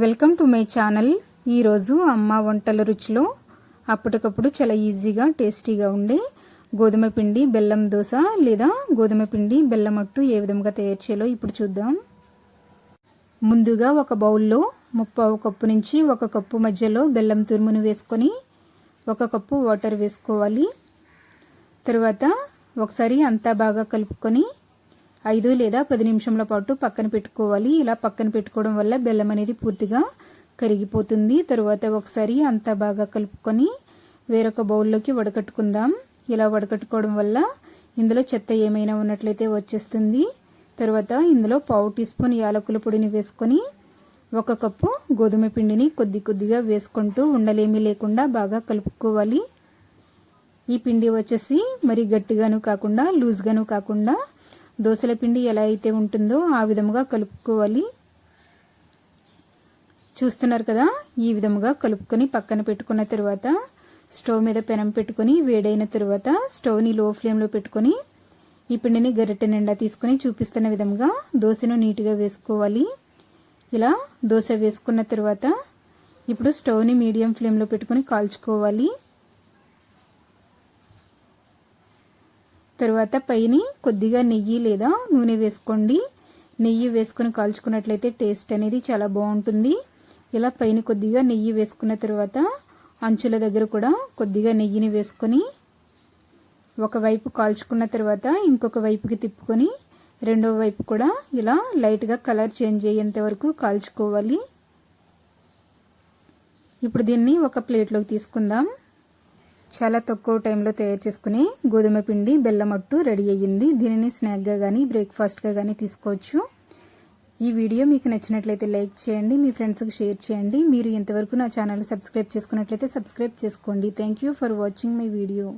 Welcome to my channel. ఈరోజు అమ్మ వంటల రుచిలో అప్పటికప్పుడు చాలా ఈజీగా టేస్టీగా ఉండే గోధుమ పిండి బెల్లం దోశ లేదా గోధుమ పిండి బెల్లం అట్టు ఏ విధంగా తయారు చేయాలో ఇప్పుడు చూద్దాం. ముందుగా ఒక బౌల్లో 1/2 కప్పు నుంచి 1 కప్పు మధ్యలో బెల్లం తురుమును వేసుకొని 1 కప్పు వాటర్ వేసుకోవాలి. తర్వాత ఒకసారి అంతా బాగా కలుపుకొని 5 లేదా 10 నిమిషాల పాటు పక్కన పెట్టుకోవాలి. ఇలా పక్కన పెట్టుకోవడం వల్ల బెల్లం అనేది పూర్తిగా కరిగిపోతుంది. తర్వాత ఒకసారి అంతా బాగా కలుపుకొని వేరొక బౌల్లోకి వడకట్టుకుందాం. ఇలా వడకట్టుకోవడం వల్ల ఇందులో చెత్త ఏమైనా ఉన్నట్లయితే వచ్చేస్తుంది. తర్వాత ఇందులో 1/2 టీ స్పూన్ యాలకుల పొడిని వేసుకొని 1 కప్పు గోధుమ పిండిని కొద్దిగా వేసుకుంటూ ఉండలేమీ లేకుండా బాగా కలుపుకోవాలి. ఈ పిండి వచ్చేసి మరి గట్టిగాను కాకుండా లూజ్గాను కాకుండా దోసల పిండి ఎలా అయితే ఉంటుందో ఆ విధముగా కలుపుకోవాలి. చూస్తున్నారు కదా, ఈ విధముగా కలుపుకొని పక్కన పెట్టుకున్న తర్వాత స్టవ్ మీద పెనం పెట్టుకొని వేడైన తర్వాత స్టవ్ని లో ఫ్లేమ్లో పెట్టుకొని ఈ పిండిని గరిటె నిండా తీసుకొని చూపిస్తున్న విధంగా దోశను నీట్గా వేసుకోవాలి. ఇలా దోశ వేసుకున్న తర్వాత ఇప్పుడు స్టవ్ని మీడియం ఫ్లేమ్లో పెట్టుకొని కాల్చుకోవాలి. తర్వాత పైన కొద్దిగా నెయ్యి లేదా నూనె వేసుకోండి. నెయ్యి వేసుకొని కాల్చుకున్నట్లయితే టేస్ట్ అనేది చాలా బాగుంటుంది. ఇలా పైన కొద్దిగా నెయ్యి వేసుకున్న తర్వాత అంచుల దగ్గర కూడా కొద్దిగా నెయ్యిని వేసుకొని ఒకవైపు కాల్చుకున్న తర్వాత ఇంకొక వైపుకి తిప్పుకొని రెండవ వైపు కూడా ఇలా లైట్గా కలర్ చేంజ్ అయ్యేంత వరకు కాల్చుకోవాలి. ఇప్పుడు దీన్ని ఒక ప్లేట్లోకి తీసుకుందాం. చాలా తక్కువ టైంలో తయారు చేసుకునే గోధుమ పిండి బెల్లం అట్టు రెడీ అయ్యింది. దీనిని స్నాక్గా కానీ బ్రేక్ఫాస్ట్గా కానీ తీసుకోవచ్చు. ఈ వీడియో మీకు నచ్చినట్లయితే లైక్ చేయండి, మీ ఫ్రెండ్స్కి షేర్ చేయండి. మీరు ఇంతవరకు నా ఛానల్ సబ్స్క్రైబ్ చేసుకున్నట్లయితే సబ్స్క్రైబ్ చేసుకోండి. Thank you for watching my video.